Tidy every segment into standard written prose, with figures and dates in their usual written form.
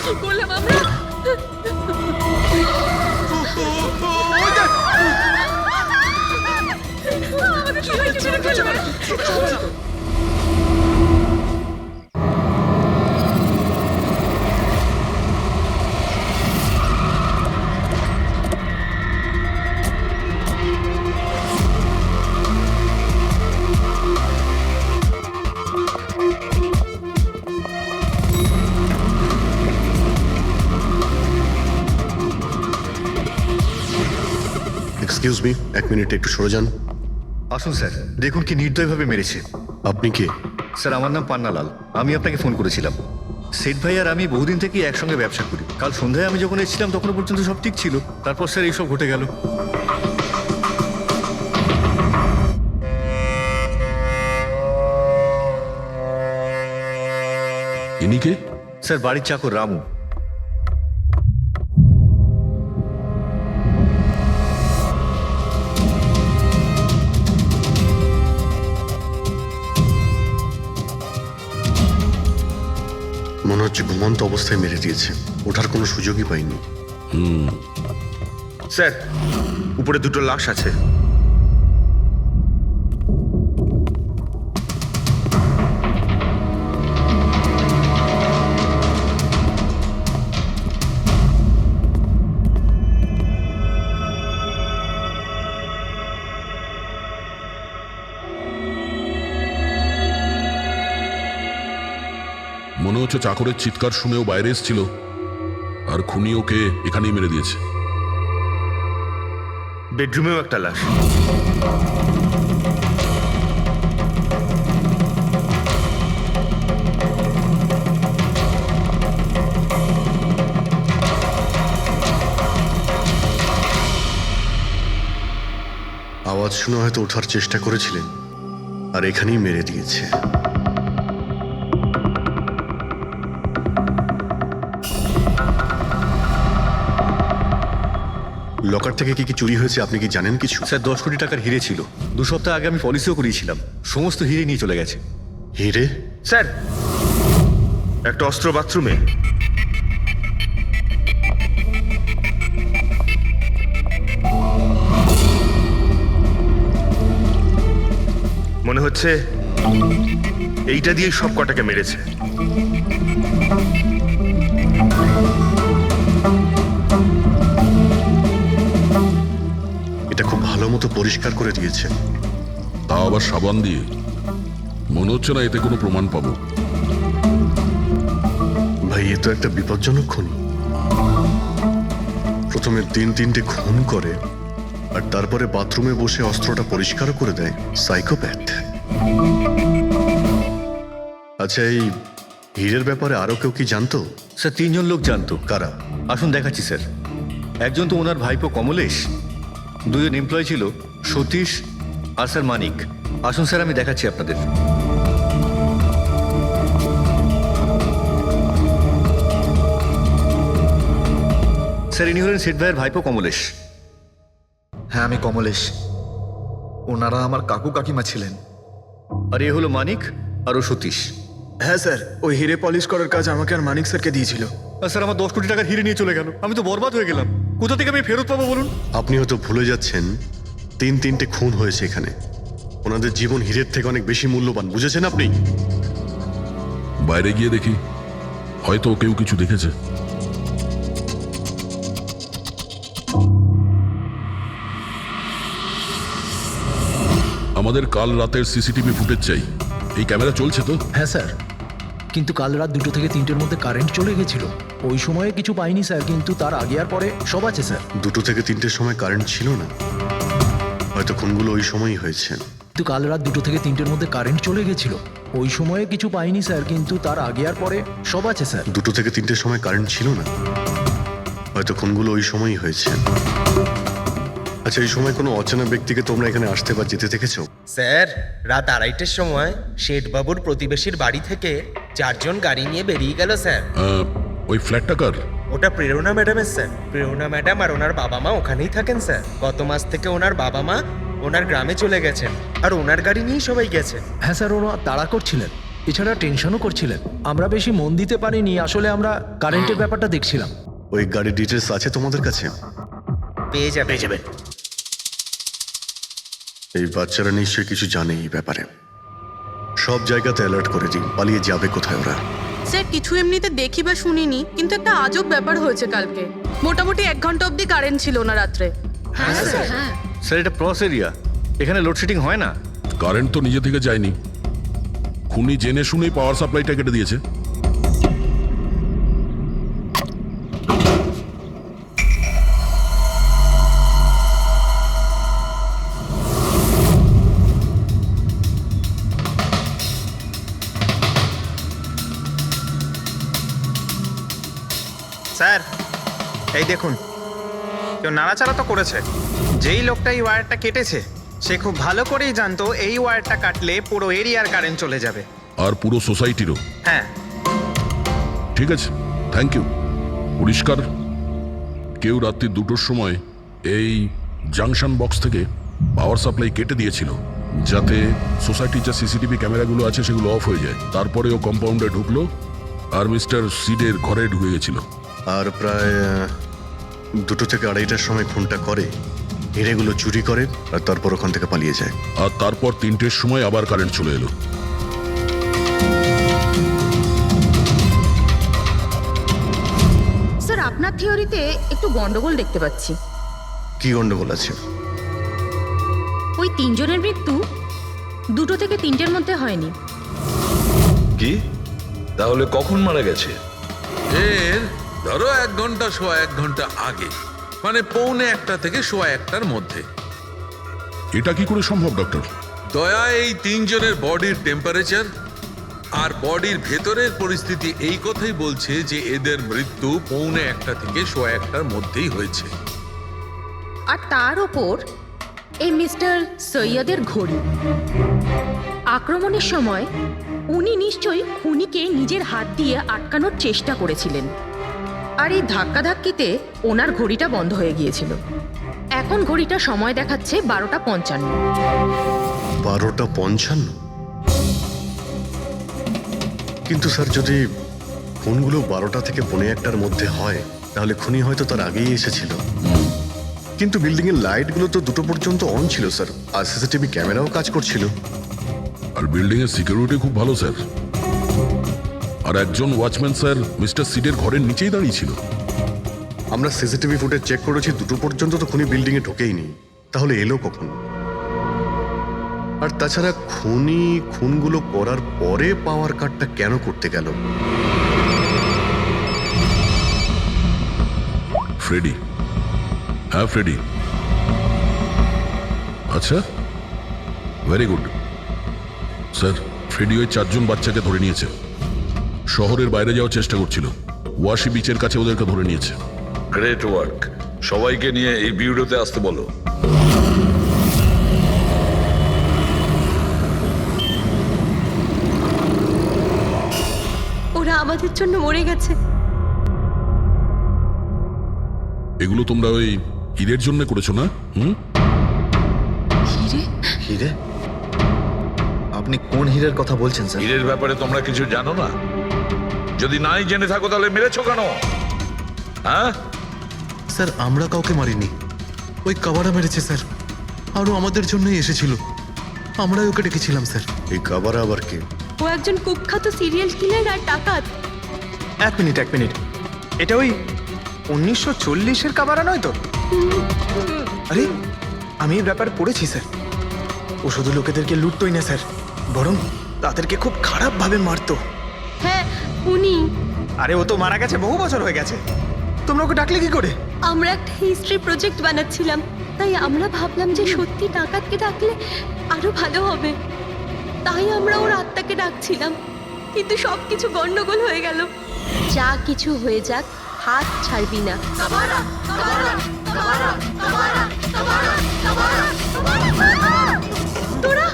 কি করলাম আমরা? আমাদের সবাইকে মেরে ফেলবে। এক্সকিউজ মি, এক মিনিট একটু সরে যান। আসুন স্যার, দেখুন কি নির্দয়ভাবে মেরেছে। আপনি কে? স্যার, আমার নাম পান্নালাল। আমি আপনাকে ফোন করেছিলাম। সেট ভাই আর আমি বহুদিন থেকেই একসঙ্গে ব্যবসা করি। কাল সন্ধ্যায় আমি যখন এসেছিলাম তখনও পর্যন্ত সব ঠিক ছিল। তারপর স্যার এইসব ঘটে গেল। ইনি কে? স্যার, বাড়ির চাকর রামু। মনে হচ্ছে ঘুমন্ত অবস্থায় মেরে দিয়েছে, ওঠার কোনো সুযোগই পাইনি। স্যার, উপরে দুটো লাশ আছে। মনে হচ্ছে চাকরের চিৎকার শুনেও বাইরে এসেছিল, আর খুনি ওকে এখানেই মেরে দিয়েছে। বেডরুমেও একটা লাশ। আওয়াজ শুনে হয়তো ওঠার চেষ্টা করেছিলেন, আর এখানেই মেরে দিয়েছে। লকার থেকে কি কি চুরি হয়েছে আপনি কি জানেন কিছু? স্যার, 10 কোটি টাকার হিরে ছিল। 2 সপ্তাহ আগে আমি পলিসিও করিয়েছিলাম। সমস্ত হিরে নিয়ে চলে গেছে। হিরে? স্যার, একটা অস্ত্র বাথরুমে। মনে হচ্ছে এইটা দিয়ে সব কটাকে মেরেছে। এটা খুব ভালো মতো পরিষ্কার করে দিয়েছে। তা আবার সাবান দিয়ে। মনে হচ্ছে না এতে কোনো প্রমাণ পাবো। ভাই, এ তো একটা বিপজ্জনক খুনি। প্রথমে 3-3টে খুন করে, আর তারপরে বাথরুমে বসে অস্ত্রটা পরিষ্কার করে দেয়। সাইকোপ্যাথ। আচ্ছা, এই হীরের ব্যাপারে আরো কেউ কি জানতো? স্যার, 3 জন লোক জানতো। কারা? আসুন দেখাচ্ছি স্যার। একজন তো ওনার ভাইপো কমলেশ। 2 জন এমপ্লয় ছিল, সতীশ আর স্যার মানিক। আসুন স্যার, আমি দেখাচ্ছি আপনাদের। স্যার, ইনি হলেন সেট ভাইয়ের ভাইপো কমলেশ। হ্যাঁ, আমি কমলেশ। ওনারা আমার কাকু কাকিমা ছিলেন। আর এ হলো মানিক, আর ও সতীশ। হ্যাঁ স্যার, ওই হিরে পলিশ করার কাজ আমাকে আর মানিক স্যারকে দিয়েছিল। আর স্যার, আমার 10 কোটি টাকার হিরে নিয়ে চলে গেল। আমি তো বরবাদ হয়ে গেলাম। কোথা থেকে আমি ফেরত পাবো বলুন? আপনি হয়তো ভুলে যাচ্ছেন 3-3টে খুন হয়েছে এখানে। ওনাদের জীবন হীরের থেকে অনেক বেশি মূল্যবান, বুঝেছেন আপনি? বাইরে গিয়ে দেখি, হয়তো কেউ কিছু দেখেছে। আমাদের কাল রাতের সিসিটিভি ফুটেজ চাই। এই ক্যামেরা চলছে তো? হ্যাঁ স্যার, কিন্তু কাল রাত 2 থেকে 3টের মধ্যে কারেন্ট চলে গেছিল। ওই সময়ে কিছু পাইনি স্যার, কিন্তু তার আগে আর পরে সব আছে স্যার। 2 থেকে 3টের সময় কারেন্ট ছিল না, হয়তো খুনগুলো ওই সময়ই হয়েছে। কিন্তু কাল রাত 2 থেকে 3টের মধ্যে কারেন্ট চলে গেছিল। ওই সময়ে কিছু পাইনি স্যার, কিন্তু তার আগে আর পরে সব আছে স্যার। 2 থেকে 3টের সময় কারেন্ট ছিল না, হয়তো খুনগুলো ওই সময়ই হয়েছে। আচ্ছা, এই সময় কোনো অচেনা ব্যক্তিকে তোমরা এখানে আসতে বা যেতে দেখেছো? স্যার, রাত 2:30টার সময় শেঠবাবুর প্রতিবেশীর বাড়ি থেকে 4 জন গাড়ি নিয়ে বেরিয়ে গেল স্যার। ওই ফ্ল্যাটটা কার? ওটা প্রেরণা ম্যাডামের স্যার। প্রেরণা ম্যাডাম আর ওনার বাবা মা ওখানেই থাকেন স্যার। গত মাস থেকে ওনার বাবা মা ওনার গ্রামে চলে গেছেন, আর ওনার গাড়ি নিয়েই সবাই গেছে। হ্যাঁ স্যার, ওরা তাড়া করছিলেন। এছাড়া টেনশনও করছিলেন। আমরা বেশি মন দিতে পারিনি, আসলে আমরা কারেন্টের ব্যাপারটা দেখছিলাম। ওই গাড়ির ডিটেলস আছে তোমাদের কাছে? পেয়ে যাবে এই বাচ্চারা নিশ্চয়ই কিছু জানে এই ব্যাপারে। সব জায়গাতে অ্যালার্ট করে দিন, পালিয়ে যাবে কোথায় ওরা। স্যার কিছু এমনিতে দেখি বা শুনিনি, কিন্তু একটা আজব ব্যাপার হয়েছে কালকে। মোটামুটি 1 ঘন্টা অবধি কারেন্ট ছিল না রাত্রে। হ্যাঁ স্যার, এটা ক্রস এরিয়া, এখানে লোডশেডিং হয় না। কারেন্ট তো নিজে থেকে যায়নি, খুনি জেনে শুনেই পাওয়ার সাপ্লাইটা কেটে দিয়েছে। স্যার এই দেখুন, কেউ নাড়াচাড়া তো করেছে। যেই লোকটা এই ওয়্যারটা কেটেছে সে খুব ভালো করেই জানতো এই ওয়্যারটা কাটলে পুরো এরিয়ার কারেন্ট চলে যাবে। আর পুরো সোসাইটিরও। হ্যাঁ ঠিক আছে, থ্যাংক ইউ। পরিষ্কার, কেউ রাত্রি 2টোর সময় এই জাংশন বক্স থেকে পাওয়ার সাপ্লাই কেটে দিয়েছিল, যাতে সোসাইটির যা সিসিটিভি ক্যামেরাগুলো আছে সেগুলো অফ হয়ে যায়। তারপরে ও কম্পাউন্ডে ঢুকলো আর মিস্টার সিডের ঘরে ঢুকে গেছিল। আর প্রায় 2টো থেকে 2:30টার সময় খুনটা করে, হিরেগুলো চুরি করে আর তারপর ওখান থেকে পালিয়ে যায়। আর তারপর 3টের সময় আবার কারেন্ট চলে এলো। স্যার আপনার থিওরিতে একটু গন্ডগোল দেখতে পাচ্ছি। কি গন্ডগোল আছে? ওই 3 জনের মৃত্যু 2টো থেকে 3টের মধ্যে হয়নি। কি তাহলে কখন মারা গেছে? এর ধরো 1 ঘন্টা 1 ঘন্টা আগে, মানে 1:45 থেকে 1:15টার মধ্যে। এটা কি করে সম্ভব ডক্টর? দয়া, এই 3 জনের বডির টেম্পারেচার আর বডির ভেতরের পরিস্থিতি এই কথাই বলছে যে এদের মৃত্যু 1:45 থেকে 1:15টার মধ্যেই হয়েছে। আর তার ওপর এই মিস্টার সৈয়দের ঘড়ি। আক্রমণের সময় উনি নিশ্চয়ই খুনিকে নিজের হাত দিয়ে আটকানোর চেষ্টা করেছিলেন, আর এই ধাক্কাধাক্কিতে ওনার ঘড়িটা বন্ধ হয়ে গিয়েছিল। এখন ঘড়িটা সময় দেখাচ্ছে 12:55। 12:55? কিন্তু স্যার, যদি খুনগুলো 12টা থেকে 1:15টার মধ্যে হয় তাহলে খুনি হয়তো তার আগেই এসেছিল। কিন্তু বিল্ডিং এর লাইটগুলো তো 2টো পর্যন্ত অন ছিল স্যার, আর সিসিটিভি ক্যামেরাও কাজ করছিল। আর বিল্ডিং এর সিকিউরিটি খুব ভালো স্যার। আর একজন ওয়াচম্যান স্যার মিস্টার সিডের ঘরের নিচেই দাঁড়িয়ে ছিল। আমরা সিসিটিভি ফুটেজ চেক করেছি, 2টো পর্যন্ত তো খুনি বিল্ডিং এ ঢোকেইনি। তাহলে এলো কখন? আর তাছাড়া খুনি খুনগুলো করার পরে পাওয়ার কাটটা কেন করতে গেল? ফ্রেডি। হ্যাঁ ফ্রেডি। আচ্ছা, ভেরি গুড স্যার। ফ্রেডি ওই 4 জন বাচ্চাকে ধরে নিয়েছে, শহরের বাইরে যাওয়ার চেষ্টা করছিল, ওয়াশি বিচের কাছে ওদেরকে ধরে নিয়েছে। গ্রেট ওয়ার্ক, সবাইকে নিয়ে এই বিউরোতে আসতে বলো। ওরা আমাদের জন্য মরে গেছে। এগুলো তোমরা ওই হিরের জন্য করেছো না? হিরে? আপনি কোন হীরের কথা বলছেন স্যার? হীরের ব্যাপারে তোমরা কিছু জানো না? যদি নাই জেনে থাকো তাহলে মেরেছো কেন? হ্যাঁ স্যার, আমরা কাউকে মারিনি, ওই কাবারা মেরেছে স্যার। আরও আমাদের জন্যই এসেছিল, আমরাই ওকে ডেকেছিলাম স্যার। এই কাবারা আবার কে? ও একজন কুখ্যাত সিরিয়াল কিলার আর ডাকাত। এক মিনিট, এটা ওই 1940-এর কাবারা নয় তো? আরে আমি এই ব্যাপারে পড়েছি স্যার। ও শুধু লোকেদেরকে লুটতোই না স্যার, বরং তাদেরকে খুব খারাপভাবে মারতো। হ্যাঁ উনি। আরে ও তো মারা গেছে, বহু বছর হয়ে গেছে। তোমরা ওকে ডাকলে কি করে? আমরা একটা হিস্ট্রি প্রজেক্ট বানাচ্ছিলাম, তাই আমরা ভাবলাম যে সত্যি ডাকাতকে ডাকলে আরো ভালো হবে। তাই আমরা ওর আত্মাকে ডাকছিলাম, কিন্তু সবকিছু গন্ডগোল হয়ে গেল। যা কিছু হয়ে যাক, হাত ছাড়বি না। তোরা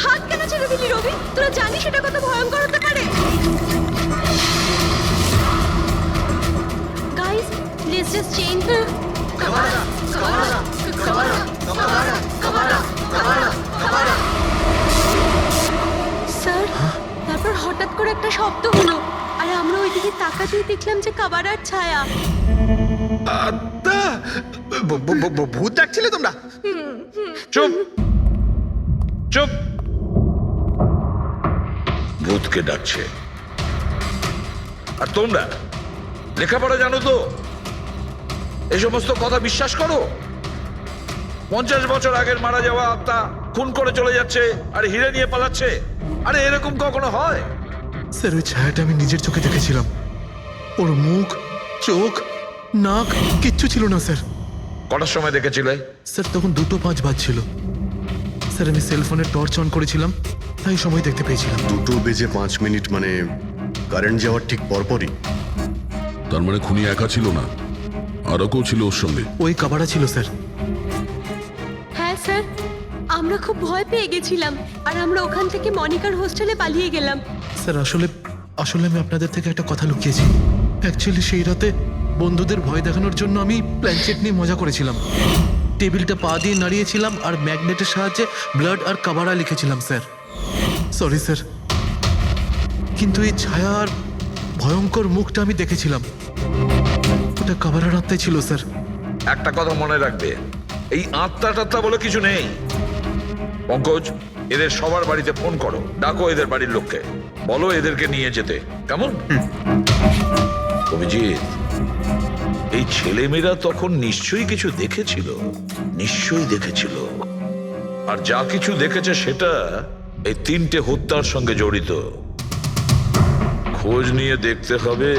হাত কেন ছেড়ে দিলি রবি? তোরা জানিস এটা কত ভয়ঙ্কর হতে পারে? Guys, let's just change the sir. তারপর হঠাৎ বাইরে তাকাতেই দেখলাম যে কাবারার ছায়া। আত্মা ভূত দেখছিলে তোমরা? চুপ চুপ। ভূতকে ডাকছে। আর তোমরা লেখাপড়া জানো তো? এই সমস্ত কথা বিশ্বাস করো? 50 বছর আগের মারা যাওয়া আত্মা খুন করে চলে যাচ্ছে আর হিরে নিয়ে পালাচ্ছে। আরে এরকম কখনো হয়? স্যার ওই ছায়াটা আমি নিজের চোখে দেখেছিলাম। ওর মুখ, চোখ, নাক কিচ্ছু ছিল না স্যার। কটার সময় দেখেছিলে? স্যার তখন 2:05 বাজছিল। স্যার আমি সেলফোনের টর্চ অন করেছিলাম, তাই সময় দেখতে পেয়েছিলাম। 2:05 মানে কারেন্ট যাওয়ার ঠিক পরপরই। তার মানে খুনি একা ছিল না, আরও কেউ ছিল ওর সঙ্গে। ওই কাবারা ছিল স্যার। হ্যাঁ স্যার, আমরা খুব ভয় পেয়ে গেছিলাম আর আমরা ওখান থেকে মনিকার হোস্টেলে পালিয়ে গেলাম। স্যার আসলে আমি আপনাদের থেকে একটা কথা লুকিয়েছি। অ্যাকচুয়ালি সেই রাতে বন্ধুদের ভয় দেখানোর জন্য আমি প্ল্যানচেট নিয়ে মজা করেছিলাম। টেবিলটা পা দিয়ে নাড়িয়েছিলাম আর ম্যাগনেটের সাহায্যে ব্লাড আর কাবারা লিখেছিলাম স্যার। সরি স্যার, কিন্তু এই ছায়া আর ভয়ঙ্কর মুখটা আমি দেখেছিলাম, ওটা কাবারার আত্মাই ছিল স্যার। একটা কথা মনে রাখবে, এই আত্মা টাত্মা বলে কিছু নেই। পঙ্কজ, এদের সবার বাড়িতে ফোন করো, ডাকো এদের বাড়ির লোককে, বলো এদেরকে নিয়ে যেতে। কেমন? অভিজিৎ, এই ছেলেমেয়েরা তখন নিশ্চয়ই কিছু দেখেছিল, নিশ্চয়ই দেখেছিল। আর যা কিছু দেখেছে সেটা এই 3টে হত্যার সঙ্গে জড়িত। খোঁজ নিয়ে দেখতে হবে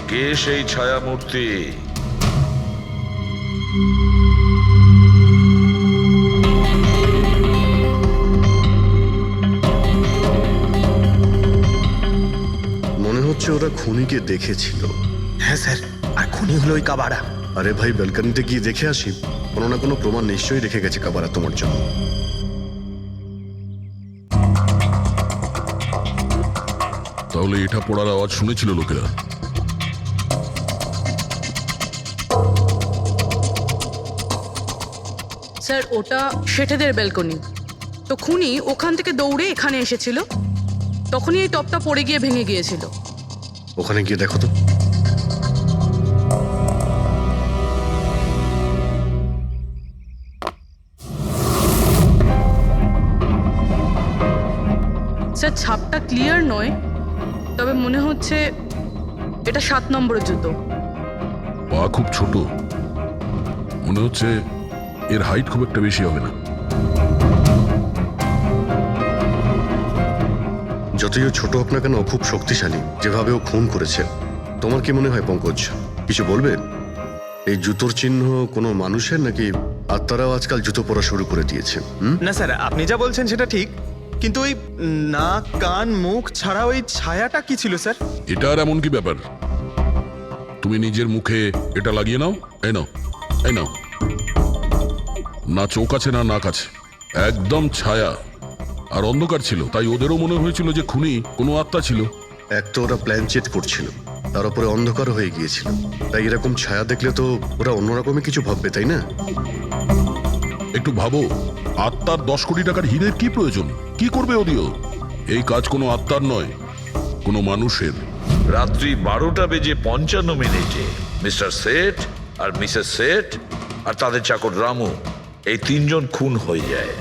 কে সেই ছায়ামূর্তি। মনে হচ্ছে ওরা খুনিকে দেখেছিল। হ্যাঁ স্যার, আর খুনি হলো ওই কাবারা। আরে ভাই, ব্যালকনিতে গিয়ে দেখে আসি। কোনো না কোনো প্রমাণ নিশ্চয়ই রেখে গেছে কাবারা তোমার জন্য। তাহলে এটা পড়ার আওয়াজ শুনেছিল লোকেরা। স্যার ওটা শেঠেদের ব্যালকনি। তো খুনি ওখান থেকে দৌড়ে এখানে এসেছিল, তখনই এই টপটা পড়ে গিয়ে ভেঙে গিয়েছিল। ওখানে গিয়ে দেখো তো। স্যার ছাপটা ক্লিয়ার নয়, তবে মনে হচ্ছে এটা 7 নম্বরের জুতো। পা খুব ছোট, মনে হচ্ছে এর হাইট খুব একটা বেশি হবে না। যতই ও ছোট হোক না কেন, ও খুব শক্তিশালী। যেভাবে ও খুন করেছে, তোমার কি মনে হয় পঙ্কজ? কিছু বলবে? এই জুতোর চিহ্ন কোনো মানুষের, নাকি আত্মারাও আজকাল জুতো পরা শুরু করে দিয়েছে? না স্যার, আপনি যা বলছেন সেটা ঠিক, কিন্তু ওই নাক, কান, মুখ ছাড়া ওই ছায়াটা কি ছিল স্যার? এটা আর এমন কি ব্যাপার? তুমি নিজের মুখে এটা লাগিয়ে নাও। এই নাও, এই নাও। না চোখ আছে না নাক আছে, একদম ছায়া। আর অন্ধকার ছিল, তাই ওদেরও মনে হয়েছিল যে খুনি কোনো আত্মা ছিল। এক তো ওরা প্ল্যানচেট করছিল, তার উপরে অন্ধকার হয়ে গিয়েছিল, তাই এরকম ছায়া দেখলে তো ওরা অন্যরকমই কিছু ভাববে, তাই না? একটু ভাবো, আত্মার 10 কোটি টাকার হীরের কি প্রয়োজন? কি করবে ওদিও? এই কাজ কোনো আত্মার নয়, কোনো মানুষের। রাত্রি 12:55 মিস্টার সেঠ আর মিসেস সেঠ আর তাদের চাকর রামু, এই 3 জন খুন হয়ে যায়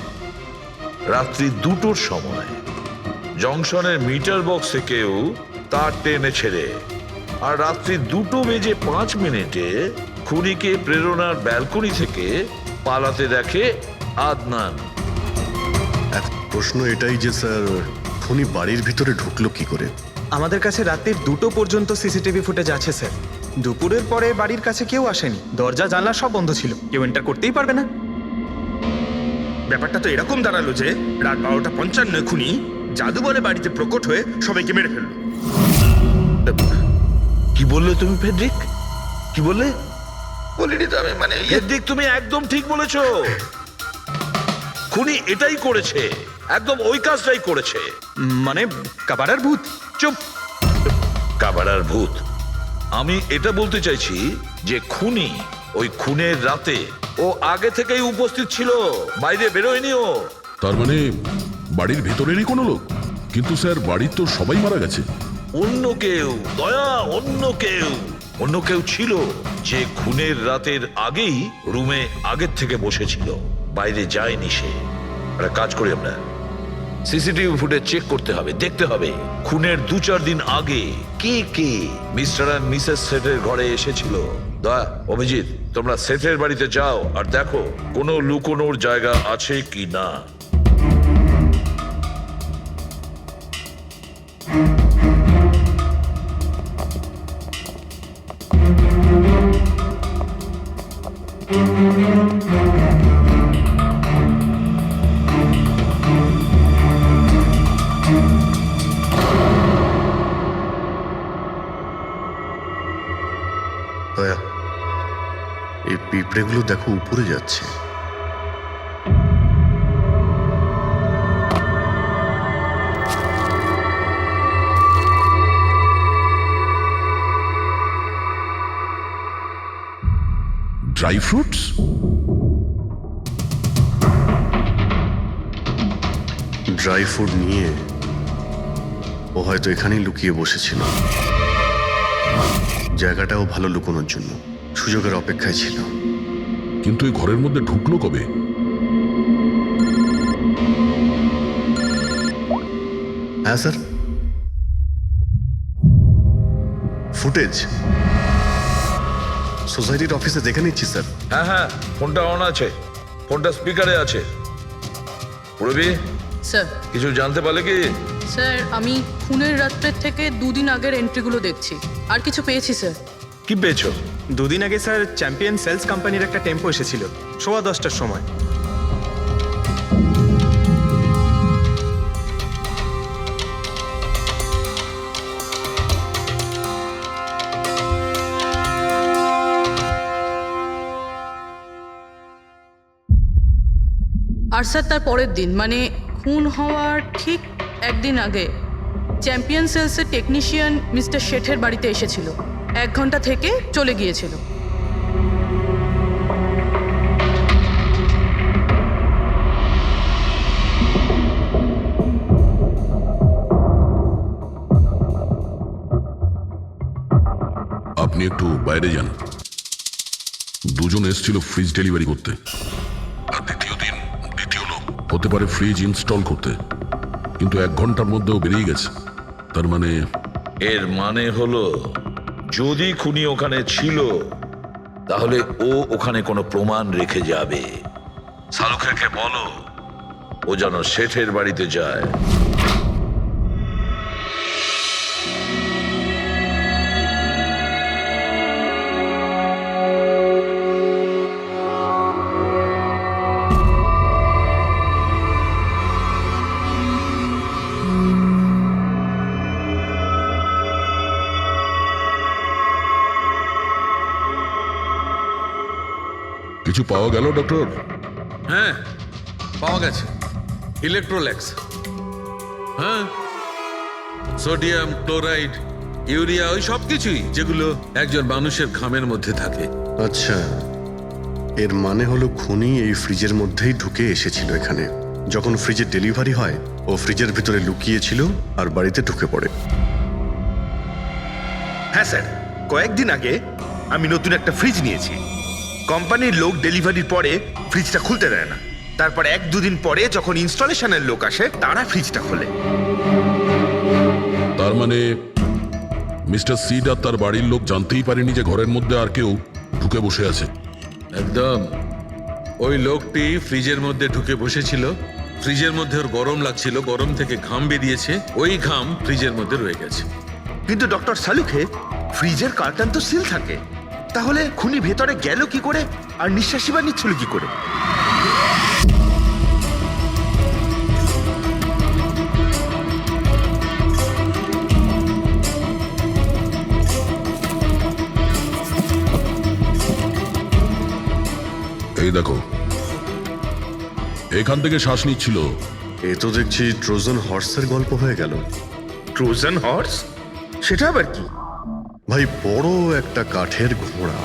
রাত্রি 2টোর সময়। জংশনের মিটার বক্সে কেউ তার টেনে ছেড়ে। আর রাত্রি 2:05 খুনিকে প্রেরণার ব্যালকনি থেকে পালাতে দেখে আদনান। এক প্রশ্ন এটাই যে স্যার, খুনি বাড়ির ভিতরে ঢুকলো কি করে? আমাদের কাছে রাতের 2টো পর্যন্ত সিসিটিভি ফুটেজ আছে স্যার। দুপুরের পরে বাড়ির কাছে কেউ আসেনি, দরজা জানলা সব বন্ধ ছিল, কেউ এন্টার করতেই পারবে না। ব্যাপারটা তো এরকম দাঁড়ালো যে রাত 12:55 খুনি জাদু বলে বাড়িতে প্রকট হয়ে সবাইকে মেরে ফেললো। কি বললে তুমি ফেডরিক? কি বললে? বলিনি তো আমি, মানে ফেডরিক, তুমি একদম ঠিক বলেছো। খুনি এটাই করেছে, একদম ওই কাজটাই করেছে। মানে কাবারার ভূত? চুপ! কাবারার ভূত? আমি এটা বলতে চাইছি যে খুনি ওই খুনের রাতে ও আগে থেকেই উপস্থিত ছিল, বাইরে বেরোয়নি ও। তার মানে বাড়ির ভেতরেরই কোনো লোক? কিন্তু স্যার বাড়ির তো সবাই মারা গেছে। অন্য কেউ, দয়া, অন্য কেউ ছিল যে খুনের রাতের আগেই রুমে আগের থেকে বসেছিল, বাইরে যায়নি সে। একটা কাজ করি আমরা, সিসিটিভি ফুটেজ চেক করতে হবে, দেখতে হবে খুনের 2-4 দিন আগে কে কে মিস্টার অ্যান্ড মিসেস সেটের ঘরে এসেছিল। দয়া, অভিজিৎ, তোমরা সেটের বাড়িতে যাও আর দেখো কোনো লুকোনোর জায়গা আছে কি না। দয়া, এই পিঁপড়েগুলো দেখো উপরে যাচ্ছে। Dry fruits? ড্রাই ফ্রুট নিয়ে ও হয়তো এখানেই লুকিয়ে বসেছিল। জায়গাটাও ভালো লুকোনোর জন্য সুযোগের অপেক্ষায় ছিল। কিন্তু এই ঘরের মধ্যে ঢুকলো কবে? হ্যাঁ স্যার, ফুটেজ সোসাইটির অফিসে দেখে নিচ্ছি স্যার। হ্যাঁ হ্যাঁ, ফোনটা অন আছে, ফোনটা স্পিকারে আছে। পুরবি স্যার, কিছু জানতে পারলে কি? স্যার আমি খুনের রাত্রের থেকে 2 দিন আগের এন্ট্রিগুলো দেখছি, আর কিছু পেয়েছি স্যার। কি পেয়েছো? 2 দিন আগে স্যার চ্যাম্পিয়ন সেলস কোম্পানির একটা টেম্পো এসেছিল 10:15টার সময়। আর স্যার তার পরের দিন মানে খুন হওয়ার ঠিক 1 দিন আগে চ্যাম্পিয়ন সেলসের টেকনিশিয়ান মিস্টার শেঠের বাড়িতে এসেছিল, 1 ঘন্টা থেকে চলে গিয়েছিল। আপনি একটু বাইরে যান। দুজন এসেছিল ফ্রিজ ডেলিভারি করতে, আর দ্বিতীয় লোক হতে পারে ফ্রিজ ইনস্টল করতে, কিন্তু 1 ঘন্টার মধ্যেও বেরিয়ে গেছে। তার মানে এর মানে হলো যদি খুনি ওখানে ছিল তাহলে ও ওখানে কোনো প্রমাণ রেখে যাবে। শালুখেরকে বলো ও যেন শেঠের বাড়িতে যায়। কিছু পাওয়া গেল ডক্টর? হ্যাঁ, পাওয়া গেছে ইলেকট্রোল্যাক্স। হ্যাঁ, সোডিয়াম ক্লোরাইড, ইউরিয়া, ওই সব কিছুই যেগুলো একজন মানুষের ঘামের মধ্যে থাকে। আচ্ছা, এর মানে হলো খুনি এই ফ্রিজের মধ্যেই ঢুকে এসেছিল এখানে। যখন ফ্রিজের ডেলিভারি হয় ও ফ্রিজের ভিতরে লুকিয়েছিল আর বাড়িতে ঢুকে পড়ে। হ্যাঁ স্যার, কয়েকদিন আগে আমি নতুন একটা ফ্রিজ নিয়েছি। কোম্পানির লোক ডেলিভারির পরে ফ্রিজটা খুলতে দেয় না। তারপর 1-2 দিন পরে যখন ইনস্টলেশনের লোক আসে তারা ফ্রিজটা খোলে। তার মানে মিস্টার সিড আর তার বাড়ির লোক জানতেই পারেনি যে ঘরের মধ্যে আর কেউ ঢুকে বসে আছে। একদম, ওই লোকটি ফ্রিজের মধ্যে ঢুকে বসেছিল, ফ্রিজের মধ্যে ওর গরম লাগছিল, গরম থেকে ঘাম বেরিয়েছে, ওই ঘাম ফ্রিজের মধ্যে রয়ে গেছে। কিন্তু ডক্টর শালুখে, ফ্রিজের কার্টন তো সিল থাকে, তাহলে খুনি ভেতরে গেল কি করে আর নিঃশ্বাসই বা নিচ্ছিল কি করে? এই দেখো, এখান থেকে শ্বাস নিচ্ছিল। এ তো দেখছি ট্রোজান হর্সের গল্প হয়ে গেল। Trojan horse? সেটা আবার কি? ভাই, বড় একটা কাঠের ঘোড়া,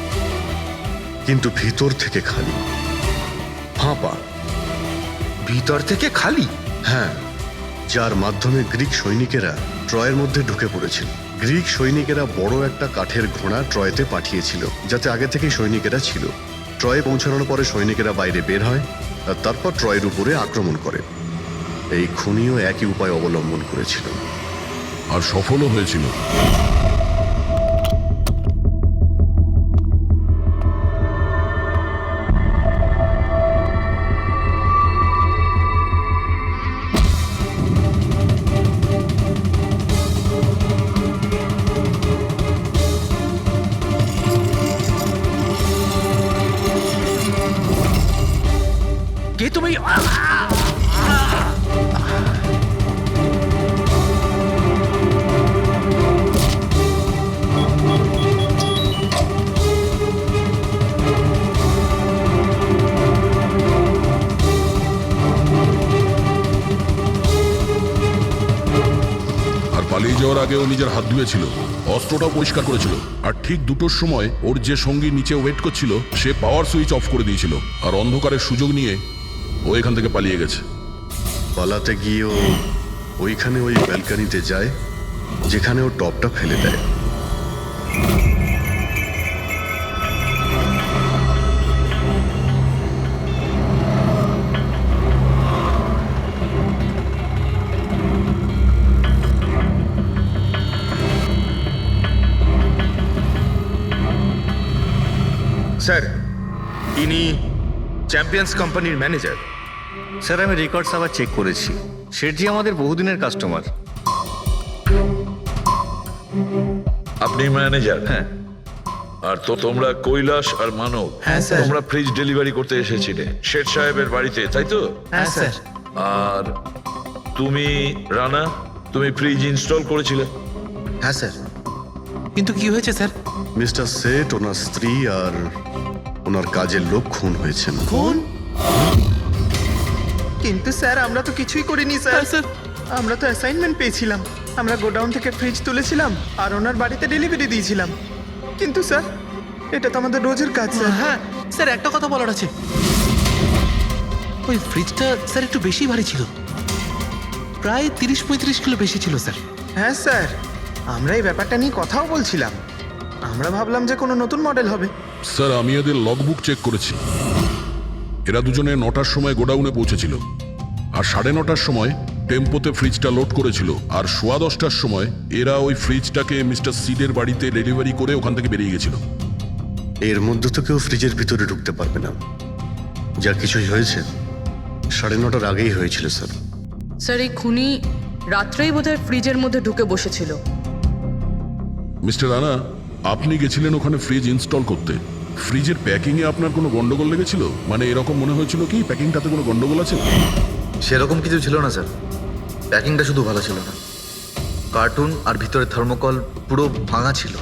কিন্তু ভিতর থেকে খালি, ফাঁপা। ভিতর থেকে খালি? হ্যাঁ, যার মাধ্যমে গ্রিক সৈনিকেরা ট্রয়ের মধ্যে ঢুকে পড়েছিল। গ্রিক সৈনিকেরা বড় একটা কাঠের ঘোড়া ট্রয়েতে পাঠিয়েছিল, যাতে আগে থেকেই সৈনিকেরা ছিল। ট্রয়ে পৌঁছানোর পরে সৈনিকেরা বাইরে বের হয় আর তারপর ট্রয়ের উপরে আক্রমণ করে। এই খুনিও একই উপায় অবলম্বন করেছিল। আর সফলও হয়েছিল। কে তুমি? আর পালিয়ে যাওয়ার আগে ও নিজের হাত ধুয়েছিল, অস্ত্রটাও পরিষ্কার করেছিল। আর ঠিক 2টোর সময় ওর যে সঙ্গী নিচে ওয়েট করছিল সে পাওয়ার সুইচ অফ করে দিয়েছিল, আর অন্ধকারের সুযোগ নিয়ে ও এখান থেকে পালিয়ে গেছে। পালাতে গিয়ে ও ওইখানে ওই ব্যালকানিতে যায় যেখানে ও টপটা ফেলে দেয়। স্যার, ইনি চ্যাম্পিয়ন্স কোম্পানির ম্যানেজার। স্যার আমি রেকর্ডস আবার চেক করেছি, শেঠজি আমাদের বহুদিনের কাস্টমার। আপনি ম্যানেজার? হ্যাঁ। আর তো তোমরা কৈলাস আর মানব, হ্যাঁ, স্যার। তোমরা ফ্রিজ ডেলিভারি করতে এসেছিলে শেঠ সাহেবের বাড়িতে, তাই তো? হ্যাঁ স্যার। আর তুমি রানা, তুমি ফ্রিজ ইনস্টল করেছিলে? হ্যাঁ স্যার। কিন্তু কি হয়েছে স্যার? মিস্টার সেট, ওনার স্ত্রী আর ওনার কাজের লোক খুন হয়েছেন। কোন? কিন্তু স্যার আমরা তো কিছুই করিনি স্যার। স্যার আমরা তো অ্যাসাইনমেন্ট পেয়েছিলাম, আমরা গোডাউন থেকে ফ্রিজ তুলেছিলাম আর ওনার বাড়িতে ডেলিভারি দিয়েছিলাম। কিন্তু স্যার এটা তো আমাদের রোজের কাজ স্যার। হ্যাঁ স্যার, একটা কথা বলার আছে। ওই ফ্রিজটা স্যার একটু বেশি ভারী ছিল, প্রায় 30-35 কিলো বেশি ছিল স্যার। হ্যাঁ স্যার, আমরা এই ব্যাপারটা নিয়ে কথাও বলছিলাম। আমরা ভাবলাম যে কোনো নতুন মডেল হবে। স্যার আমি এদের লগবুক চেক করেছি, এরা দুজনে 9টার সময় গোডাউনে পৌঁছেছিল, আর 9:30টার সময় টেম্পোতে ফ্রিজটা লোড করেছিল, আর 10:15টার সময় এরা ওই ফ্রিজটাকে মিস্টার সিডের বাড়িতে ডেলিভারি করে ওখান থেকে বেরিয়ে গেছিল। এর মধ্যে তো কেউ ফ্রিজের ভিতরে ঢুকতে পারবে না। যা কিছুই হয়েছে 9:30টার আগেই হয়েছিল স্যার। স্যার এই খুনি রাত্রেই বোধহয় ফ্রিজের মধ্যে ঢুকে বসেছিল। মিস্টার রানা, আপনি গেছিলেন ওখানে ফ্রিজ ইনস্টল করতে, ফ্রিজের প্যাকিংয়ে আপনার কোনো গন্ডগোল লেগেছিল? মানে এরকম মনে হয়েছিল কি প্যাকিংটাতে কোনো গন্ডগোল আছে? সেরকম কিছু ছিল না স্যার, প্যাকিংটা শুধু ভালো ছিল না, কার্টুন আর ভিতরে থার্মোকল পুরো ভাঙা ছিল,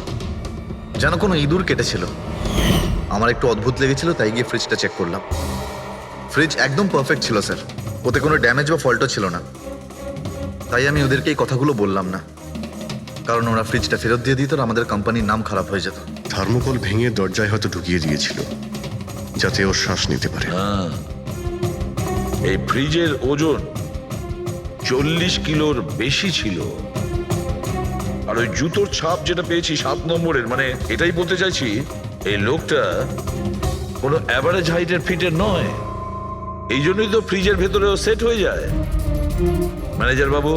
যেন কোনো ইঁদুর কেটেছিল। আমার একটু অদ্ভুত লেগেছিল, তাই গিয়ে ফ্রিজটা চেক করলাম। ফ্রিজ একদম পারফেক্ট ছিল স্যার, ওতে কোনো ড্যামেজ বা ফল্টও ছিল না। তাই আমি ওদেরকে এই কথাগুলো বললাম না, কারণ ওরা ফ্রিজটা ফেরত দিয়ে দিত আর আমাদের কোম্পানির নাম খারাপ হয়ে যেত। থার্মোকল ভেঙে দরজায় হয়তো ঢুকিয়ে দিয়েছিল যাতে ও শ্বাস নিতে পারে। এই ফ্রিজের ওজন 40 কিলোর বেশি ছিল। আর ওই জুতোর ছাপ যেটা পেয়েছি 7 নম্বরের, মানে এটাই বলতে চাইছি এই লোকটা কোনো অ্যাভারেজ হাইটের ফিটের নয়। এই জন্যই তো ফ্রিজের ভেতরেও সেট হয়ে যায়। ম্যানেজার বাবু,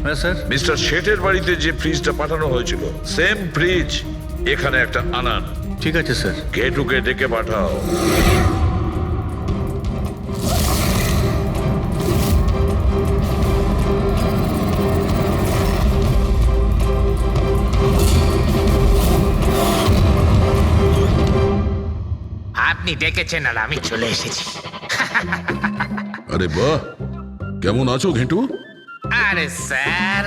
হ্যাঁ স্যার। মিস্টার শেঠের বাড়িতে যে ফ্রিজটা পাঠানো হয়েছিল সেম ফ্রিজ এখানে একটা আনান। ঠিক আছে স্যার। গেটুকে ডেকে পাঠাও। আপনি ডেকেছেন আর আমি চলে এসেছি। আরে বাহ, কেমন আছো ঘেঁটু? আরে স্যার,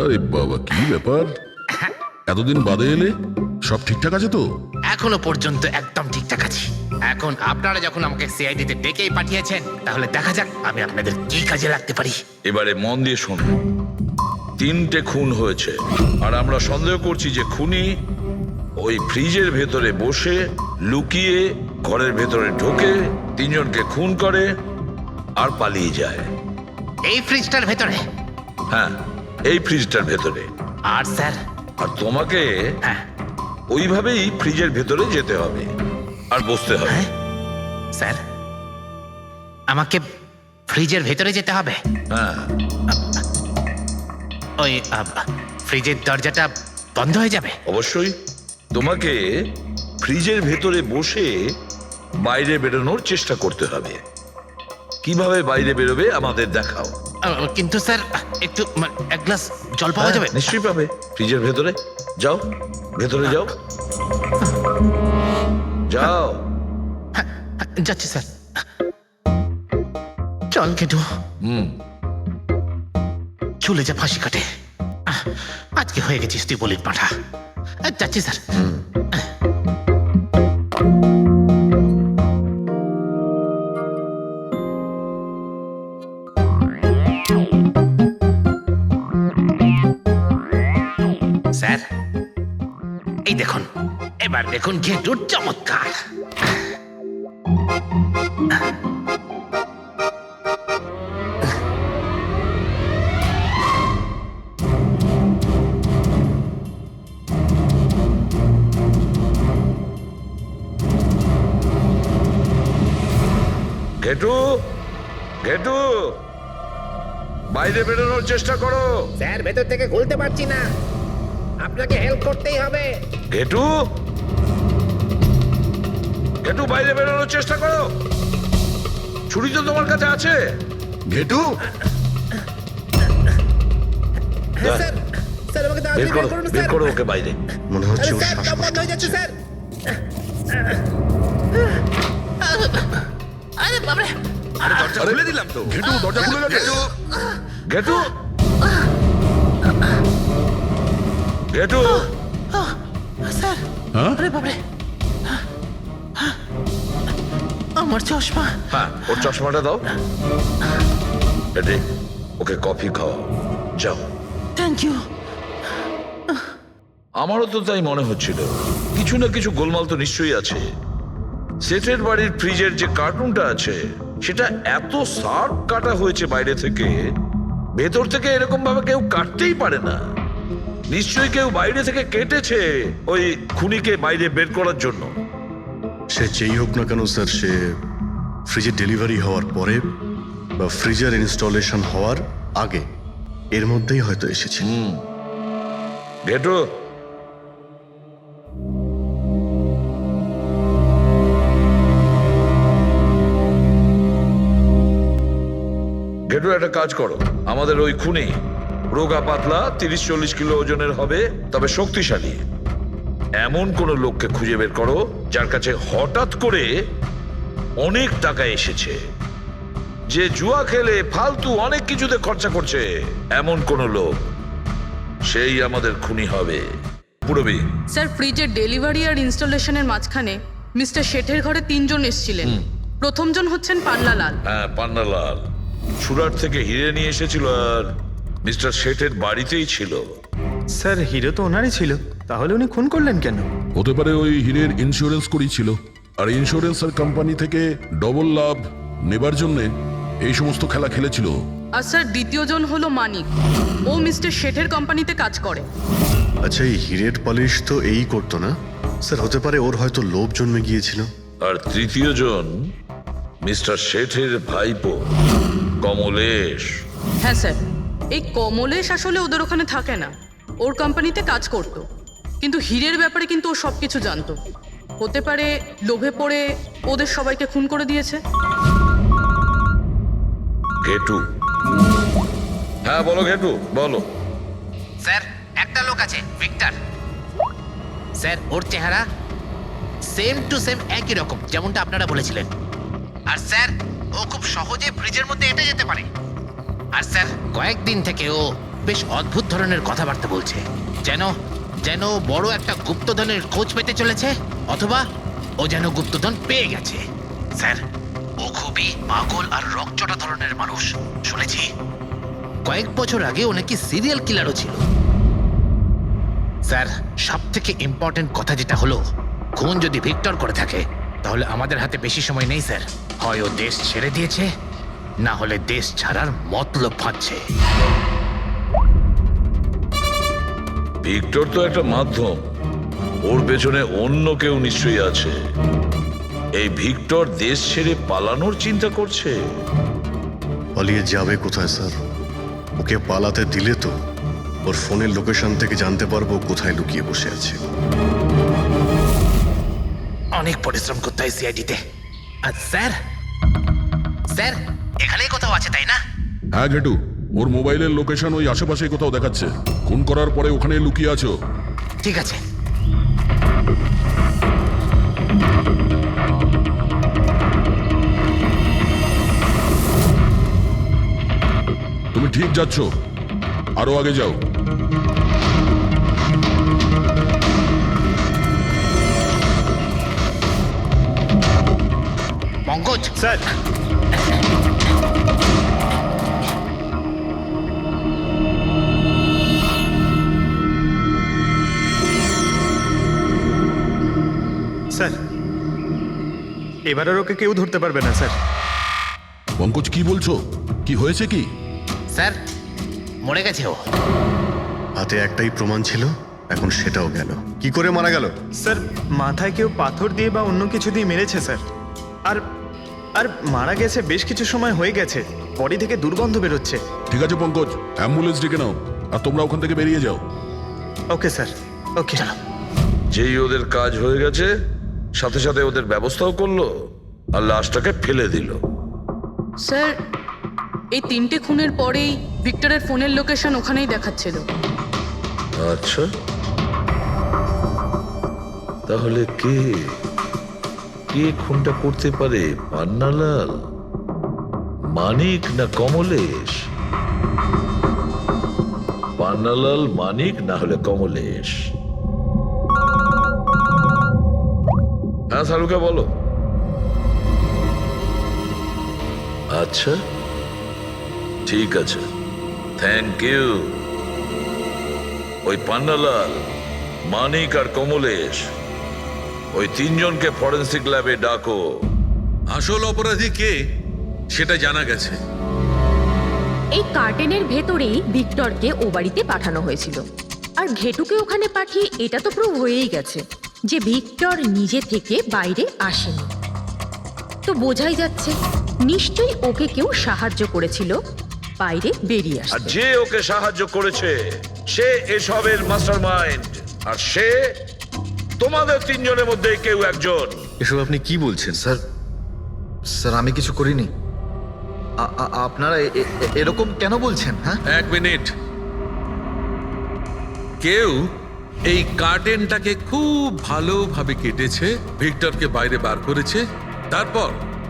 আরে বাবা, কি ব্যাপার, এতদিন বাদে এলে? সব ঠিকঠাক আছে তো? এখনো পর্যন্ত একদম ঠিকঠাক আছি। এখন আপনারা যখন আমাকে সিআইডিতে ডেকেই পাঠিয়েছেন, তাহলে দেখা যাক আমি আপনাদের কি কাজে লাগতে পারি। এবারে মন দিয়ে শুনুন। 3টে খুন হয়েছে, আর আমরা সন্দেহ করছি যে খুনি ওই ফ্রিজের ভেতরে বসে লুকিয়ে ঘরের ভেতরে ঢোকে, 3 জনকে খুন করে আর পালিয়ে যায়। এই ফ্রিজটার ভেতরে? হ্যাঁ, এই ফ্রিজটার ভেতরে। আর স্যার আর তোমাকে হ্যাঁ ওইভাবেই ফ্রিজের ভেতরে যেতে হবে আর বসতে হবে। হ্যাঁ স্যার আমাকে ফ্রিজের ভেতরে যেতে হবে? হ্যাঁ, ওই ফ্রিজের দরজাটা বন্ধ হয়ে যাবে? অবশ্যই। তোমাকে ফ্রিজের ভেতরে বসে বাইরে বেরোনোর চেষ্টা করতে হবে। কিভাবে বাইরে বেরোবে আমাদের দেখাও। কিন্তু স্যার একটু এক গ্লাস জল পাওয়া যাবে? নিশ্চয়ই পাবে। ফ্রিজের ভেতরে যাও, ভেতরে যাও, যাও। যাচ্ছি স্যার। চল কেটু, চলে যা ফাঁসি কাটে। আজকে হয়ে গেছিস তুই বলির পাঠা। যাচ্ছি স্যার। স্যার এই দেখুন, এবার দেখুন ঘেটুর চমৎকার। ঘেটু, ঘেটু, বাইরে বেরোনোর চেষ্টা করো। স্যার ভেতর থেকে খুলতে পারছি না, আপনাকে হেল্প করতেই হবে। ঘেটু, ঘেটু, বাইরে বেরোনোর চেষ্টা করো। ছুরি তো তোমার কাছে আছে। ঘেটু, স্যার স্যার আমাকে বের করো, বের করো ওকে বাইরে। মনে হচ্ছে ওর স্যার শ্বাসকষ্ট বন্ধ হয়ে যাচ্ছে হচ্ছে। স্যার। আরে বাবারে, দরজা খুলে দিলাম তো। ঘেটু দরজা খুলে গেছে। ঘেটু, ঘেটু, স্যার হ্যাঁ? আরে বাবারে, আমার চশমা। হ্যাঁ, ওর চশমাটা দাও। এটি ওকে কফি খাওয়াও, যাও। Thank you. আমারও তো তাই মনে হচ্ছিল, কিছু না কিছু গোলমাল তো নিশ্চয়ই আছে। সেটের বাড়ির ফ্রিজের যে কার্টুনটা আছে সেটা এত শার্প কাটা হয়েছে বাইরে থেকে, ভেতর থেকে এরকম ভাবে কেউ কাটতেই পারে না। নিশ্চয়ই কেউ বাইরে থেকে কেটেছে ওই খুনিকে বাইরে বের করার জন্য। সে যেই হোক না কেন স্যার, সে ফ্রিজের ডেলিভারি হওয়ার পরে বা ফ্রিজার ইনস্টলেশন হওয়ার আগে এর মধ্যেই হয়তো এসেছে। ঘেটু, ঘেটু, একটা কাজ করো। আমাদের ওই খুনি রোগা পাতলা 30-40 কিলো ওজনের হবে, তবে শক্তিশালী। এমন কোন লোককে খুঁজে বের করো যার কাছে হঠাৎ করে অনেক টাকা এসেছে, যে জুয়া খেলে ফালতু অনেক কিছুতে খরচা করছে। এমন কোন লোক, সেই আমাদের খুনি হবে। পুরবি, স্যার ফ্রিজের ডেলিভারি আর ইনস্টলেশনের মাঝখানে মিস্টার শেঠের ঘরে 3 জন এসেছিলেন। প্রথমজন হচ্ছেন পান্নালাল। হ্যাঁ, পান্নালাল সুরাট থেকে হিরে নিয়ে এসেছিল আর মিস্টার শেঠের বাড়িতেই ছিল। স্যার হিরো তো ওনারই ছিল, তাহলে উনি খুন করলেন কেন? হতে পারে ওই হীরের ইন্স্যুরেন্স করেছিল, আর ইন্স্যুরেন্সের কোম্পানি থেকে ডবল লাভ নেবার জন্য এই সমস্ত খেলা খেলেছিল। আর স্যার দ্বিতীয়জন হলো মানিক। ও মিস্টার শেঠের কোম্পানিতে কাজ করে। আচ্ছা, এই হিরের পালিশ তো এই করতো না স্যার? হতে পারে ওর হয়তো লোভ জন্মে গিয়েছিল। আর তৃতীয় জন মিস্টার শেঠের ভাইপো কমলেশ। হ্যাঁ স্যার, এই কমলেশ আসলে ওদের ওখানে থাকে না, ওর কোম্পানিতে কাজ করত। কিন্তু হীরের ব্যাপারে কিন্তু ও সব কিছু জানতো। হতে পারে লোভে পড়ে ওদের সবাইকে খুন করে দিয়েছে। ঘেটু, হ্যাঁ বলো ঘেটু, বলো। স্যার একটা লোক আছে, ভিক্টর। স্যার ওর চেহারা সেম টু সেম একই রকম যেমনটা আপনারা বলেছিলেন। আর স্যার ও খুব সহজে ফ্রিজের মধ্যে এঁটে যেতে পারে। আর স্যার কয়েকদিন থেকে ও বেশ অদ্ভুত ধরনের কথাবার্তা বলছে, যেন যেন বড় একটা গুপ্তধনের খোঁজ পেতে চলেছে, অথবা ও যেন গুপ্তধন পেয়ে গেছে। স্যার ও খুবই পাগল আর রকচটা ধরনের মানুষ। শুনেছি কয়েক বছর আগে ও নাকি সিরিয়াল কিলারও ছিল। স্যার সব থেকে ইম্পর্টেন্ট কথা যেটা হলো, খুন যদি ভিক্টর করে থাকে তাহলে আমাদের হাতে বেশি সময় নেই স্যার। হয় ও দেশ ছেড়ে দিয়েছে, না হলে দেশ ছাড়ার মতলব ভাবছে। ভিক্টর তো একটা মাধ্যম, ওর পেছনে অন্য কেউ নিশ্চয়ই আছে। এই ভিক্টর দেশ ছেড়ে পালানোর চিন্তা করছে। পালিয়ে যাবে কোথায় স্যার? ওকে পালাতে দিলে তো ওর ফোনের লোকেশন থেকে জানতে পারবো কোথায় লুকিয়ে বসে আছে। অনেক পরিশ্রম করতে হয় সিআইডিতে। আর স্যার, স্যার এখানেই কোথাও আছে তাই না? হ্যাঁ ঘেটু, ওর মোবাইলের লোকেশন ওই আশেপাশে কোথাও দেখাচ্ছে। খুন করার পরে ওখানে লুকিয়ে আছো। ঠিক আছে। তুমি ঠিক যাচ্ছ, আরো আগে যাও। পঙ্কজ, স্যার স্যার এবার আর ওকে কেউ ধরতে পারবে না স্যার। পঙ্কজ কি বলছো? কি হয়েছে কি? স্যার মরে গেছে ও। হাতে একটাই প্রমাণ ছিল, এখন সেটাও গেল। কি করে মারা গেল? স্যার মাথায় কেউ পাথর দিয়ে বা অন্য কিছু দিয়ে মেরেছে স্যার। আর আর মারা গেছে বেশ কিছু সময় হয়ে গেছে, বডি থেকে দুর্গন্ধ বেরোচ্ছে। ঠিক আছে পঙ্কজ, অ্যাম্বুলেন্স ডেকে নাও আর তোমরা ওখান থেকে বেরিয়ে যাও। ওকে স্যার, ওকে। যেই ওদের কাজ হয়ে গেছে, সাথে সাথে ওদের ব্যবস্থাও করলো আর লাশটাকে ফেলে দিল। স্যার এই 3টে খুনের পরেই ভিক্টরের ফোনের লোকেশন ওখানেই দেখাচ্ছিল। আচ্ছা, তাহলে কে কে খুনটা করতে পারে? পান্নালাল, মানিক না কমলেশ? পান্নালাল, মানিক না হলে কমলেশ। হ্যাঁ সালুকা বলো। আচ্ছা ঠিক আছে, থ্যাংক ইউ। ওই পান্নালাল, মানিক আর কমলেশ, ওই 3 জনকে ফরেন্সিক ল্যাবে ডাকো। আসল অপরাধী কে সেটা জানা গেছে। এই কার্টেনের ভেতরেই ভিক্টরকে ও বাড়িতে পাঠানো হয়েছিল, আর ঘেটুকে ওখানে পাঠিয়ে এটা তো প্রুভ হয়েই গেছে যে ভিক্টর নিজে থেকে বাইরে আসেনি। তো বোঝাই যাচ্ছে নিশ্চয়ই ওকে কেউ সাহায্য করেছিল বাইরে বেরিয়ে আর আসতে। যে ওকে সাহায্য করেছে সে এসবের মাস্টারমাইন্ড, আর সে তোমাদের 3 জনের মধ্যে কেউ একজন। এসব আপনি কি বলছেন? স্যার স্যার আমি কিছু করিনি। আপনারা এরকম কেন বলছেন? হ্যাঁ 1 মিনিট। কেউ এই কার্টেনটাকে খুব ভালোভাবে কেটেছে, ভিক্টরকে বাইরে বার করেছে, তারপর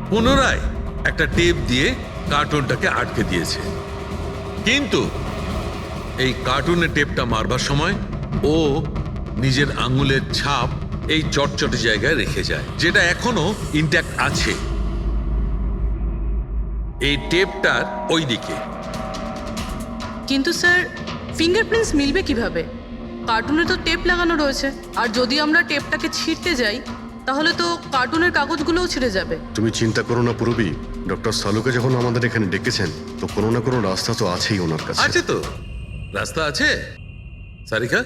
পুনরায় একটা টেপ দিয়ে কার্টুনটাকে আটকে দিয়েছে। কিন্তু এই কার্টুনের টেপটা মারবার সময় ও নিজের আঙুলের ছাপ এই চটচটে জায়গায় রেখে যায়, যেটা এখনো ইনট্যাক্ট আছে। এই টেপটার ওই দিকে। কিন্তু স্যার ফিঙ্গারপ্রিন্টস মিলবে কিভাবে? কার্টুনে তো টেপ লাগানো রয়েছে, আর যদি আমরা টেপটাকে ছিঁড়তে যাই তাহলে তো কার্টুনের কাগজগুলোও ছিঁড়ে যাবে। তুমি চিন্তা করো না পুরবি, ডক্টর সালুকে যখন আমাদের এখানে ডেকেছেন তো কোনো না কোনো রাস্তা তো আছেই ওনার কাছে। আছে তো, রাস্তা আছে। সারিকা,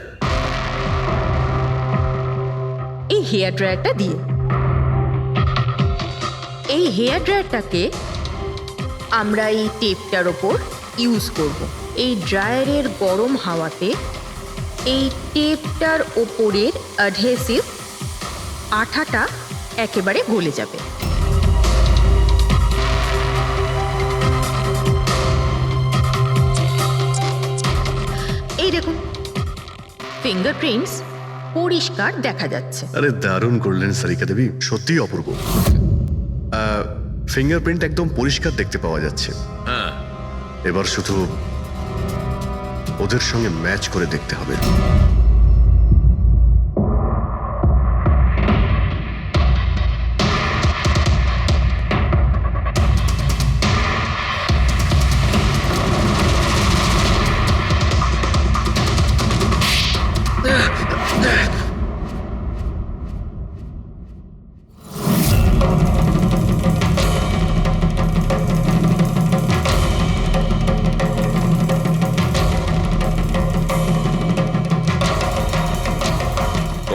এই হেয়ার ড্রায়ারটা দিয়ে, এই হেয়ার ড্রায়ারটাকে আমরা এই টেপটার ওপর ইউজ করব। এই ড্রায়ারের গরম হাওয়াতে এই টেপটার ওপরের অ্যাডহেসিভ আঠাটা একেবারে গলে যাবে। এই দেখুন, ফিঙ্গারপ্রিন্টস পরিষ্কার দেখা যাচ্ছে। আরে দারুণ করলেন সারিকা দেবী, সত্যিই অপূর্ব। ফিঙ্গারপ্রিন্ট একদম পরিষ্কার দেখতে পাওয়া যাচ্ছে। হ্যাঁ এবার শুধু ওদের সঙ্গে ম্যাচ করে দেখতে হবে।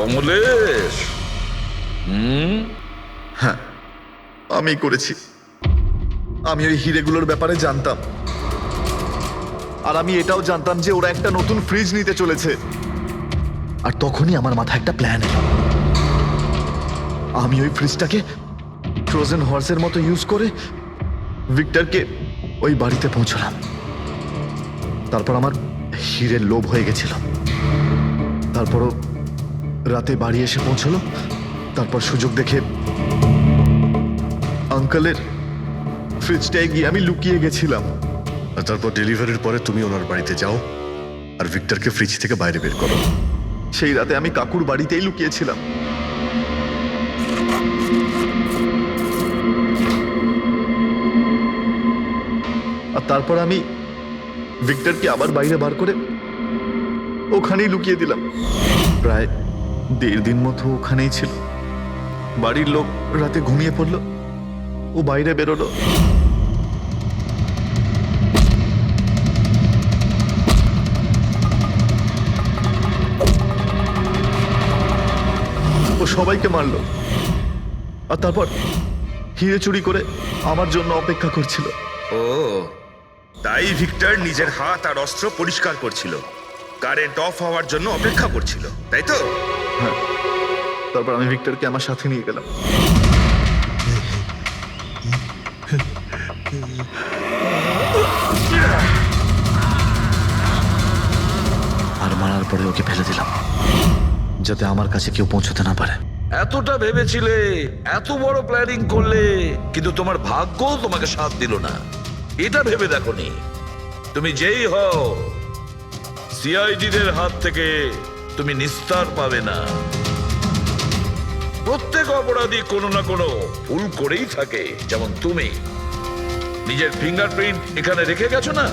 কমলেশ হ্যাঁ, আমি করেছি। আমি ওই হিরেগুলোর ব্যাপারে জানতাম, আর আমি এটাও জানতাম যে ওরা একটা নতুন ফ্রিজ নিতে চলেছে। আর তখনই আমার মাথায় একটা প্ল্যান এলো। আমি ওই ফ্রিজটাকে ফ্রোজেন হর্সের মতো ইউজ করে ভিক্টরকে ওই বাড়িতে পৌঁছলাম। তারপর আমার হিরের লোভ হয়ে গেছিল। তারপরও রাতে বাড়ি এসে পৌঁছলো। তারপর সুযোগ দেখে আঙ্কেলের ফ্রিজটায় গিয়ে আমি লুকিয়ে গেছিলাম। আর তারপর ডেলিভারির পরে তুমি ওনার বাড়িতে যাও আর ভিক্টরকে ফ্রিজ থেকে বাইরে বের করো। সেই রাতে আমি কাকুর বাড়িতেই লুকিয়েছিলাম। আর তারপর আমি ভিক্টরকে আবার বাইরে বার করে ওখানেই লুকিয়ে দিলাম। প্রায় 1.5 দিন মতো ওখানেই ছিল। বাড়ির লোক রাতে ঘুমিয়ে পড়লো, ও বাইরে বেরোলো। ও সবাইকে মারলো, আর তারপর হিরে চুরি করে আমার জন্য অপেক্ষা করছিল। ও তাই ভিক্টর নিজের হাত আর অস্ত্র পরিষ্কার করছিল, কারেন্ট অফ হওয়ার জন্য অপেক্ষা করছিল, তাই তো? হ্যাঁ, তারপর আমি ভিক্টরকে আমার সাথে নিয়ে গেলাম। আর মারার পরে ওকে ফেলে দিলাম, যাতে আমার কাছে কেউ পৌঁছতে না পারে। এতটা ভেবেছিলে, এত বড় প্ল্যানিং করলে, কিন্তু তোমার ভাগ্য তোমাকে সাথ দিল না। এটা ভেবে দেখোনি তুমি যেই হও সিআইডিদের হাত থেকে তুমি নিস্তার পাবে না। প্রত্যেক অপরাধী কোনো না কোনো ভুল করেই থাকে। যেমন তুমি নিজের ফিঙ্গারপ্রিন্ট এখানে রেখে গেছো না,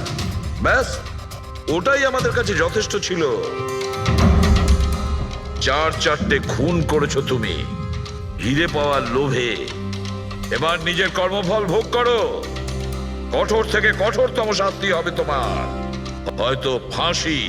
ব্যাস ওটাই আমাদের কাছে যথেষ্ট ছিল। 4 খুন করেছো তুমি হিরে পাওয়ার লোভে। এবার নিজের কর্মফল ভোগ করো। কঠোর থেকে কঠোরতম শাস্তি হবে তোমার, হয়তো ফাঁসি।